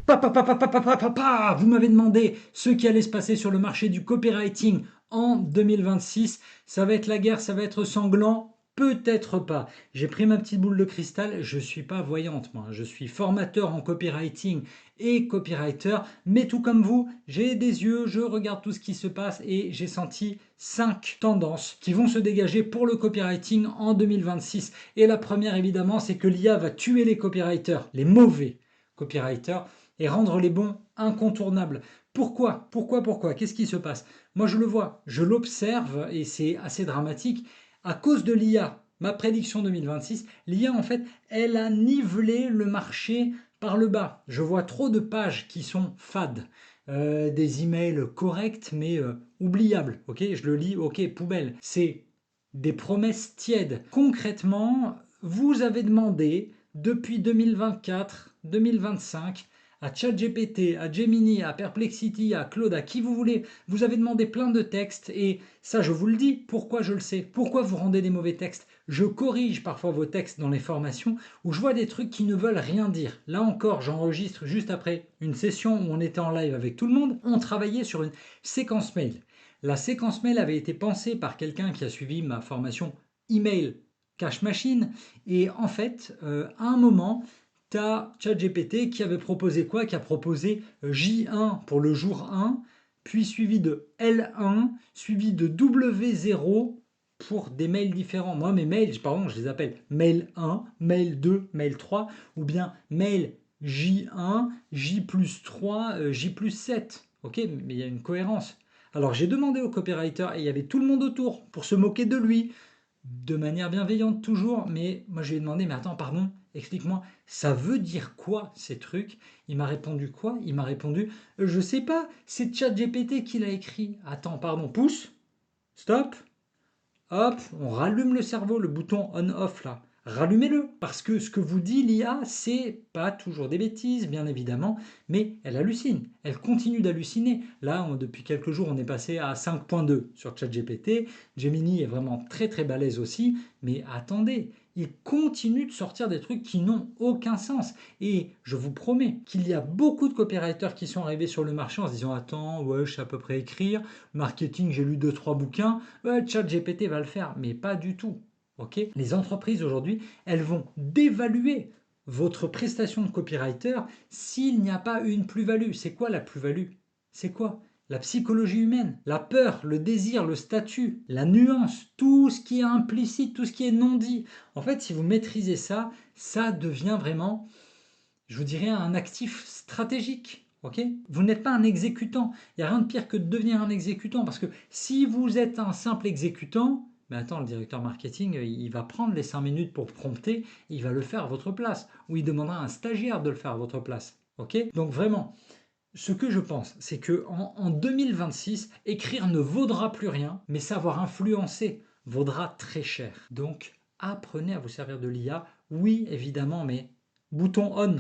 Vous m'avez demandé ce qui allait se passer sur le marché du copywriting en 2026. Ça va être la guerre, ça va être sanglant. Peut-être pas. J'ai pris ma petite boule de cristal. Je ne suis pas voyante, moi. Je suis formateur en copywriting et copywriter. Mais tout comme vous, j'ai des yeux, je regarde tout ce qui se passe et j'ai senti 5 tendances qui vont se dégager pour le copywriting en 2026. Et la première, évidemment, c'est que l'IA va tuer les copywriters, les mauvais copywriters, et rendre les bons incontournables. Pourquoi Qu'est-ce qui se passe? Moi, je le vois, je l'observe et c'est assez dramatique. À cause de l'IA, ma prédiction 2026, l'IA, en fait, elle a nivelé le marché par le bas. Je vois trop de pages qui sont fades. Des emails corrects mais oubliables. Ok, je le lis, ok, poubelle. C'est des promesses tièdes. Concrètement, vous avez demandé depuis 2024, 2025 à ChatGPT, à Gemini, à Perplexity, à Claude, à qui vous voulez. Vous avez demandé plein de textes et ça, je vous le dis. Pourquoi je le sais? Pourquoi vous rendez des mauvais textes? Je corrige parfois vos textes dans les formations où je vois des trucs qui ne veulent rien dire. Là encore, j'enregistre juste après une session où on était en live avec tout le monde. On travaillait sur une séquence mail. La séquence mail avait été pensée par quelqu'un qui a suivi ma formation email cache machine et en fait, à un moment, tu as ChatGPT qui avait proposé quoi? Qui a proposé J1 pour le jour 1, puis suivi de L1, suivi de W0 pour des mails différents. Moi, mes mails, pardon, je les appelle mail 1, mail 2, mail 3, ou bien mail J1, J plus 3, J plus 7. Ok, mais il y a une cohérence. Alors j'ai demandé au copywriter et il y avait tout le monde autour pour se moquer de lui, de manière bienveillante toujours, mais moi je lui ai demandé, mais attends, pardon, explique-moi, ça veut dire quoi ces trucs? Il m'a répondu quoi? Il m'a répondu, je sais pas, c'est ChatGPT qui l'a écrit. Attends, pardon, pouce, stop, hop, on rallume le cerveau, le bouton on-off là. Rallumez-le, parce que ce que vous dit l'IA, c'est pas toujours des bêtises, bien évidemment, mais elle hallucine, elle continue d'halluciner. Là, depuis quelques jours, on est passé à 5.2 sur ChatGPT. Gemini est vraiment très très balèze aussi, mais attendez, il continue de sortir des trucs qui n'ont aucun sens. Et je vous promets qu'il y a beaucoup de copywriters qui sont arrivés sur le marché en se disant attends, ouais, je sais à peu près écrire, marketing, j'ai lu deux trois bouquins, ouais, ChatGPT va le faire, mais pas du tout. Ok, les entreprises aujourd'hui, elles vont dévaluer votre prestation de copywriter s'il n'y a pas une plus-value. C'est quoi la plus-value? C'est quoi? La psychologie humaine, la peur, le désir, le statut, la nuance, tout ce qui est implicite, tout ce qui est non dit. En fait, si vous maîtrisez ça, ça devient vraiment, je vous dirais, un actif stratégique. Ok, vous n'êtes pas un exécutant. Il n'y a rien de pire que de devenir un exécutant. Parce que si vous êtes un simple exécutant, mais attends, le directeur marketing, il va prendre les 5 minutes pour prompter, il va le faire à votre place. Ou il demandera à un stagiaire de le faire à votre place. Ok, donc vraiment, ce que je pense, c'est que en 2026, écrire ne vaudra plus rien, mais savoir influencer vaudra très cher. Donc, apprenez à vous servir de l'IA. Oui, évidemment, mais bouton on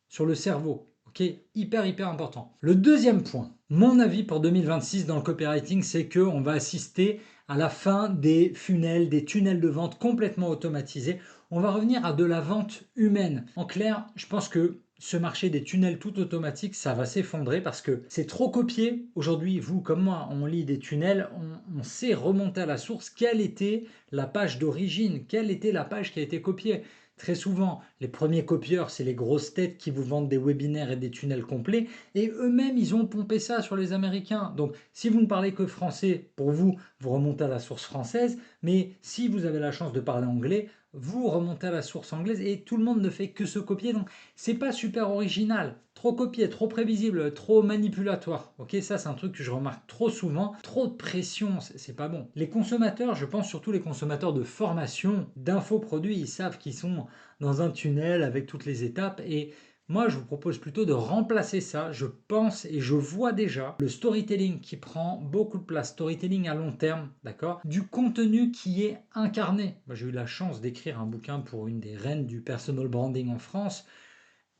sur le cerveau. Ok, hyper important. Le deuxième point, mon avis pour 2026 dans le copywriting, c'est qu'on va assister à la fin des funnels, des tunnels de vente complètement automatisés. On va revenir à de la vente humaine. En clair, je pense que ce marché des tunnels tout automatiques, ça va s'effondrer parce que c'est trop copié. Aujourd'hui, vous comme moi, on lit des tunnels, on sait remonter à la source quelle était la page d'origine, quelle était la page qui a été copiée. Très souvent, les premiers copieurs, c'est les grosses têtes qui vous vendent des webinaires et des tunnels complets, et eux-mêmes, ils ont pompé ça sur les Américains. Donc, si vous ne parlez que français, pour vous, vous remontez à la source française, mais si vous avez la chance de parler anglais, vous remontez à la source anglaise, et tout le monde ne fait que se copier, donc c'est pas super original. Trop copié, trop prévisible, trop manipulatoire. Ok, ça c'est un truc que je remarque trop souvent. Trop de pression, c'est pas bon. Les consommateurs, je pense surtout les consommateurs de formation, d'infoproduits, ils savent qu'ils sont dans un tunnel avec toutes les étapes et moi, je vous propose plutôt de remplacer ça. Je pense et je vois déjà le storytelling qui prend beaucoup de place, storytelling à long terme, d'accord? Du contenu qui est incarné. Moi, j'ai eu la chance d'écrire un bouquin pour une des reines du personal branding en France.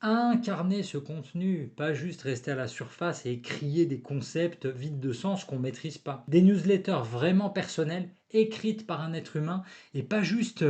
Incarner ce contenu, pas juste rester à la surface et crier des concepts vides de sens qu'on ne maîtrise pas. Des newsletters vraiment personnelles, écrites par un être humain, et pas juste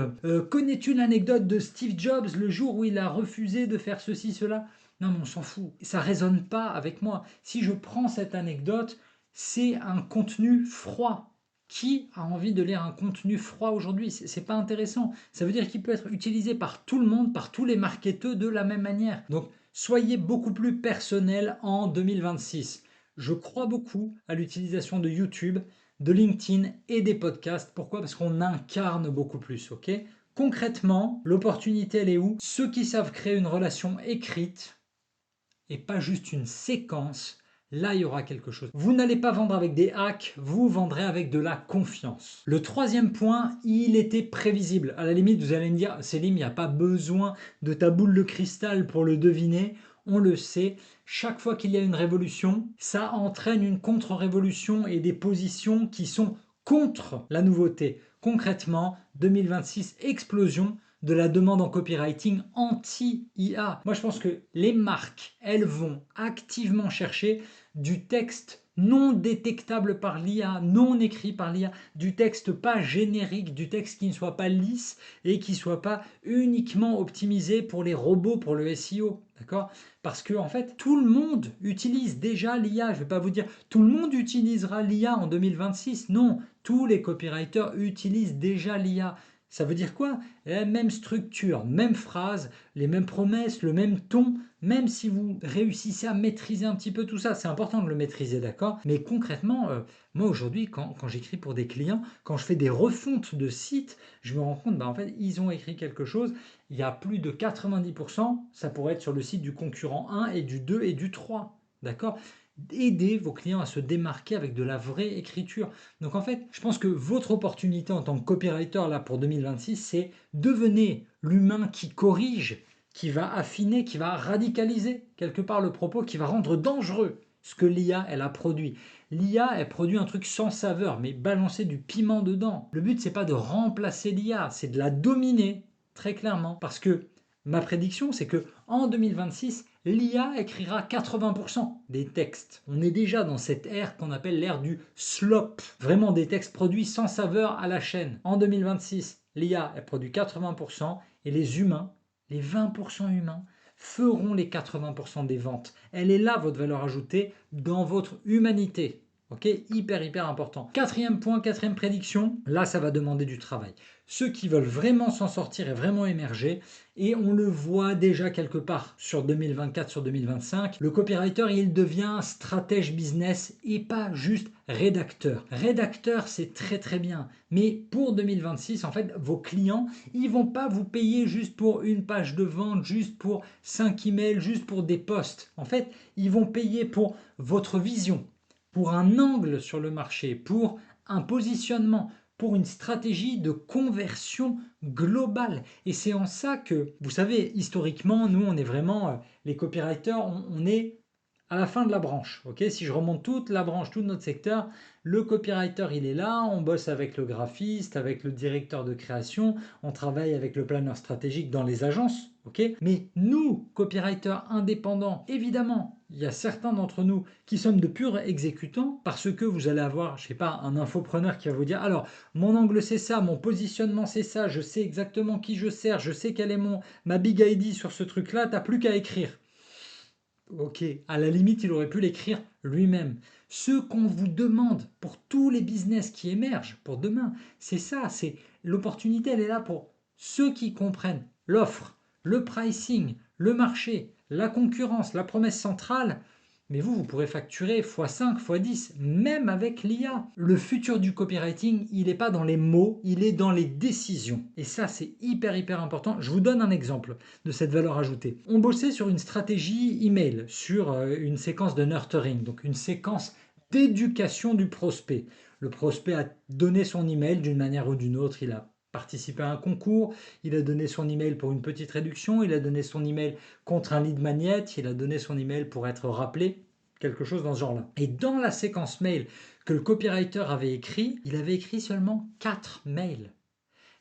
connais-tu l'anecdote de Steve Jobs le jour où il a refusé de faire ceci, cela? Non, mais on s'en fout. Ça résonne pas avec moi. Si je prends cette anecdote, c'est un contenu froid. Qui a envie de lire un contenu froid aujourd'hui? C'est pas intéressant. Ça veut dire qu'il peut être utilisé par tout le monde, par tous les marketeurs de la même manière. Donc, soyez beaucoup plus personnel en 2026. Je crois beaucoup à l'utilisation de YouTube, de LinkedIn et des podcasts. Pourquoi? Parce qu'on incarne beaucoup plus, ok? Concrètement, l'opportunité, elle est où? Ceux qui savent créer une relation écrite et pas juste une séquence, là, il y aura quelque chose. Vous n'allez pas vendre avec des hacks, vous vendrez avec de la confiance. Le troisième point, il était prévisible. À la limite, vous allez me dire, Célim, il n'y a pas besoin de ta boule de cristal pour le deviner. On le sait, chaque fois qu'il y a une révolution, ça entraîne une contre-révolution et des positions qui sont contre la nouveauté. Concrètement, 2026, explosion de la demande en copywriting anti-IA. Moi, je pense que les marques, elles vont activement chercher du texte non détectable par l'IA, non écrit par l'IA, du texte pas générique, du texte qui ne soit pas lisse et qui ne soit pas uniquement optimisé pour les robots, pour le SEO. D'accord? Parce que en fait, tout le monde utilise déjà l'IA. Je ne vais pas vous dire tout le monde utilisera l'IA en 2026. Non, tous les copywriters utilisent déjà l'IA. Ça veut dire quoi? La même structure, même phrase, les mêmes promesses, le même ton, même si vous réussissez à maîtriser un petit peu tout ça, c'est important de le maîtriser, d'accord? Mais concrètement, moi aujourd'hui, quand j'écris pour des clients, quand je fais des refontes de sites, je me rends compte, en fait, ils ont écrit quelque chose, il y a plus de 90%, ça pourrait être sur le site du concurrent 1 et du 2 et du 3, d'accord? Aider vos clients à se démarquer avec de la vraie écriture. Donc en fait, je pense que votre opportunité en tant que copywriter là pour 2026, c'est devenez l'humain qui corrige, qui va affiner, qui va radicaliser quelque part le propos, qui va rendre dangereux ce que l'IA elle a produit. L'IA elle produit un truc sans saveur, mais balancer du piment dedans. Le but c'est pas de remplacer l'IA, c'est de la dominer très clairement, parce que ma prédiction c'est que en 2026 l'IA écrira 80% des textes. On est déjà dans cette ère qu'on appelle l'ère du slop. Vraiment des textes produits sans saveur à la chaîne. En 2026, l'IA elle produit 80% et les humains, les 20% humains, feront les 80% des ventes. Elle est là votre valeur ajoutée dans votre humanité. Ok, hyper important. Quatrième point, quatrième prédiction, là ça va demander du travail. Ceux qui veulent vraiment s'en sortir et vraiment émerger, et on le voit déjà quelque part sur 2024, sur 2025, le copywriter il devient stratège business et pas juste rédacteur. Rédacteur c'est très bien, mais pour 2026 en fait vos clients ils vont pas vous payer juste pour une page de vente, juste pour 5 emails, juste pour des posts. En fait ils vont payer pour votre vision, pour un angle sur le marché, pour un positionnement, pour une stratégie de conversion globale. Et c'est en ça que, vous savez, historiquement, nous, on est vraiment, les copywriters, on est à la fin de la branche. Ok, si je remonte toute la branche, tout notre secteur, le copywriter, il est là, on bosse avec le graphiste, avec le directeur de création, on travaille avec le planeur stratégique dans les agences. Ok, mais nous, copywriters indépendants, évidemment, il y a certains d'entre nous qui sommes de purs exécutants parce que vous allez avoir, je sais pas, un infopreneur qui va vous dire alors mon angle c'est ça, mon positionnement c'est ça, je sais exactement qui je sers, je sais quelle est ma big ID sur ce truc-là, t'as plus qu'à écrire. Ok, à la limite, il aurait pu l'écrire lui-même. Ce qu'on vous demande pour tous les business qui émergent pour demain, c'est ça, c'est l'opportunité, elle est là pour ceux qui comprennent l'offre, le pricing, le marché, la concurrence, la promesse centrale. Mais vous pourrez facturer x5, x10, même avec l'IA. Le futur du copywriting, il n'est pas dans les mots, il est dans les décisions. Et ça, c'est hyper important. Je vous donne un exemple de cette valeur ajoutée. On bossait sur une stratégie email, sur une séquence de nurturing, donc une séquence d'éducation du prospect. Le prospect a donné son email d'une manière ou d'une autre, il a participé à un concours, il a donné son email pour une petite réduction, il a donné son email contre un lead magnet, il a donné son email pour être rappelé, quelque chose dans ce genre-là. Et dans la séquence mail que le copywriter avait écrit, il avait écrit seulement 4 mails.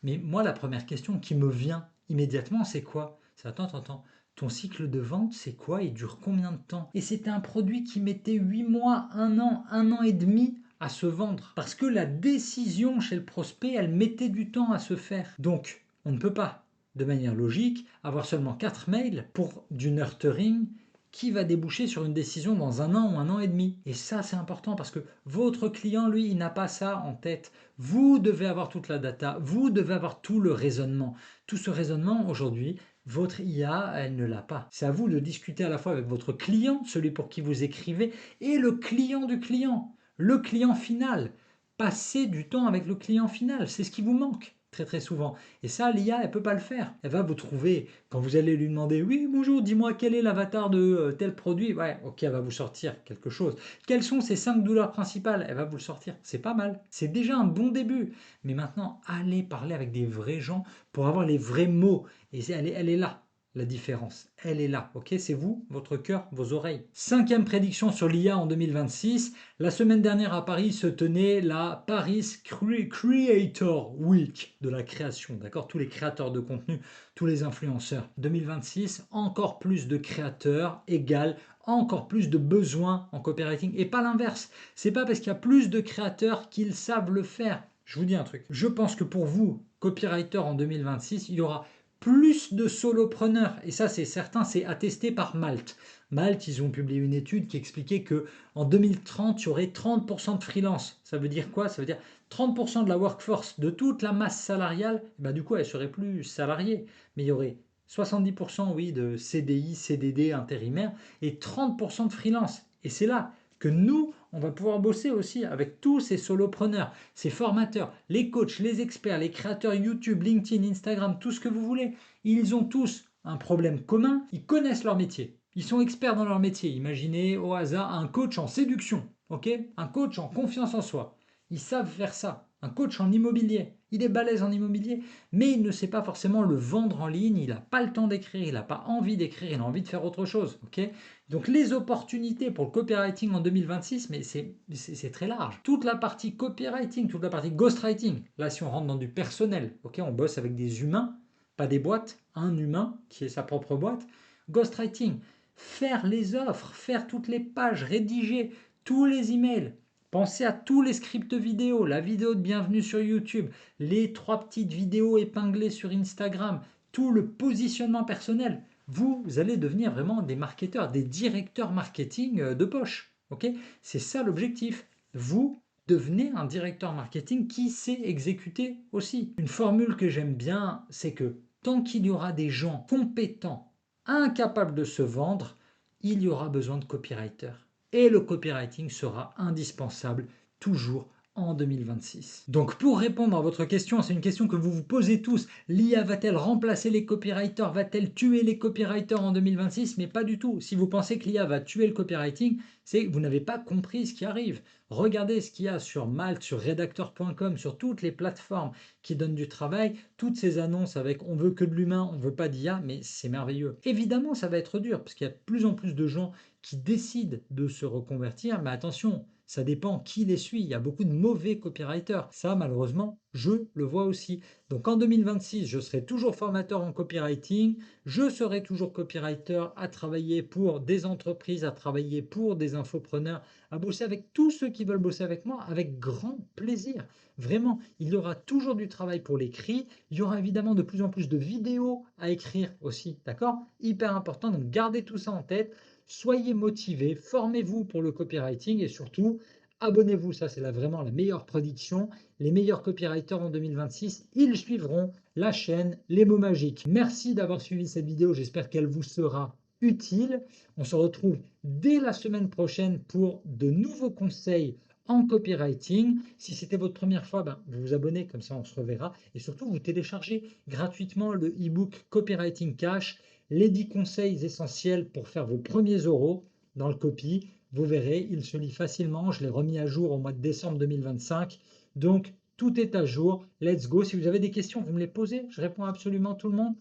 Mais moi, la première question qui me vient immédiatement, c'est quoi? C'est attends, ton cycle de vente, c'est quoi? Il dure combien de temps? Et c'était un produit qui mettait 8 mois, 1 an et demi à se vendre. Parce que la décision chez le prospect, elle mettait du temps à se faire. Donc, on ne peut pas, de manière logique, avoir seulement 4 mails pour du nurturing qui va déboucher sur une décision dans 1 an ou 1 an et demi. Et ça, c'est important parce que votre client, lui, il n'a pas ça en tête. Vous devez avoir toute la data, vous devez avoir tout le raisonnement. Tout ce raisonnement, aujourd'hui, votre IA, elle ne l'a pas. C'est à vous de discuter à la fois avec votre client, celui pour qui vous écrivez, et le client du client, le client final. Passez du temps avec le client final, c'est ce qui vous manque très souvent. Et ça, l'IA, elle ne peut pas le faire. Elle va vous trouver, quand vous allez lui demander, oui, bonjour, dis-moi quel est l'avatar de tel produit. Ouais, ok, elle va vous sortir quelque chose. Quelles sont ses 5 douleurs principales? Elle va vous le sortir. C'est pas mal. C'est déjà un bon début. Mais maintenant, allez parler avec des vrais gens pour avoir les vrais mots. Et elle est là. La différence, elle est là, ok? C'est vous, votre cœur, vos oreilles. 5e prédiction sur l'IA en 2026. La semaine dernière à Paris se tenait la Paris Creator Week de la création, d'accord? Tous les créateurs de contenu, tous les influenceurs. 2026, encore plus de créateurs égale encore plus de besoins en copywriting et pas l'inverse. C'est pas parce qu'il y a plus de créateurs qu'ils savent le faire. Je vous dis un truc. Je pense que pour vous, copywriter en 2026, il y aura plus de solopreneurs, et ça c'est certain, c'est attesté par Malte. Malte, ils ont publié une étude qui expliquait que en 2030, il y aurait 30% de freelance. Ça veut dire quoi? Ça veut dire 30% de la workforce, de toute la masse salariale, du coup, elle serait plus salariée, mais il y aurait 70% oui, de CDI, CDD, intérimaires, et 30% de freelance. Et c'est là que nous, on va pouvoir bosser aussi avec tous ces solopreneurs, ces formateurs, les coachs, les experts, les créateurs YouTube, LinkedIn, Instagram, tout ce que vous voulez. Ils ont tous un problème commun, ils connaissent leur métier. Ils sont experts dans leur métier. Imaginez au hasard un coach en séduction, ok? Un coach en confiance en soi. Ils savent faire ça. Un coach en immobilier. Il est balèze en immobilier, mais il ne sait pas forcément le vendre en ligne. Il n'a pas le temps d'écrire, il n'a pas envie d'écrire, il a envie de faire autre chose, ok? Donc les opportunités pour le copywriting en 2026, mais c'est très large. Toute la partie copywriting, toute la partie ghostwriting. Là, si on rentre dans du personnel, ok, on bosse avec des humains, pas des boîtes. Un humain qui est sa propre boîte. Ghostwriting, faire les offres, faire toutes les pages, rédiger tous les emails. Pensez à tous les scripts vidéo, la vidéo de bienvenue sur YouTube, les 3 petites vidéos épinglées sur Instagram, tout le positionnement personnel. Vous allez devenir vraiment des marketeurs, des directeurs marketing de poche. Ok? C'est ça l'objectif. Vous devenez un directeur marketing qui sait exécuter aussi. Une formule que j'aime bien, c'est que tant qu'il y aura des gens compétents, incapables de se vendre, il y aura besoin de copywriters. Et le copywriting sera indispensable toujours en 2026. Donc pour répondre à votre question, c'est une question que vous vous posez tous, l'IA va-t-elle remplacer les copywriters, va-t-elle tuer les copywriters en 2026? Mais pas du tout. Si vous pensez que l'IA va tuer le copywriting, c'est que vous n'avez pas compris ce qui arrive. Regardez ce qu'il y a sur Malte, sur redacteur.com, sur toutes les plateformes qui donnent du travail, toutes ces annonces avec on veut que de l'humain, on veut pas d'IA, mais c'est merveilleux. Évidemment, ça va être dur parce qu'il y a de plus en plus de gens qui décident de se reconvertir, mais attention, ça dépend qui les suit. Il y a beaucoup de mauvais copywriters. Ça, malheureusement, je le vois aussi. Donc en 2026, je serai toujours formateur en copywriting. Je serai toujours copywriter à travailler pour des entreprises, à travailler pour des infopreneurs, à bosser avec tous ceux qui veulent bosser avec moi avec grand plaisir. Vraiment, il y aura toujours du travail pour l'écrit. Il y aura évidemment de plus en plus de vidéos à écrire aussi. D'accord? Hyper important. Donc gardez tout ça en tête. Soyez motivés, formez-vous pour le copywriting et surtout, abonnez-vous. Ça, c'est vraiment la meilleure prédiction. Les meilleurs copywriters en 2026, ils suivront la chaîne Les Mots Magiques. Merci d'avoir suivi cette vidéo. J'espère qu'elle vous sera utile. On se retrouve dès la semaine prochaine pour de nouveaux conseils en copywriting. Si c'était votre première fois, vous vous abonnez, comme ça on se reverra. Et surtout, vous téléchargez gratuitement le e-book Copywriting Cash, les 10 conseils essentiels pour faire vos premiers euros dans le copy. Vous verrez, il se lit facilement. Je l'ai remis à jour au mois de décembre 2025. Donc, tout est à jour. Let's go. Si vous avez des questions, vous me les posez. Je réponds absolument à tout le monde.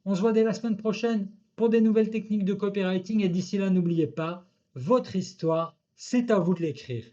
On se voit dès la semaine prochaine pour des nouvelles techniques de copywriting. Et d'ici là, n'oubliez pas, votre histoire, c'est à vous de l'écrire.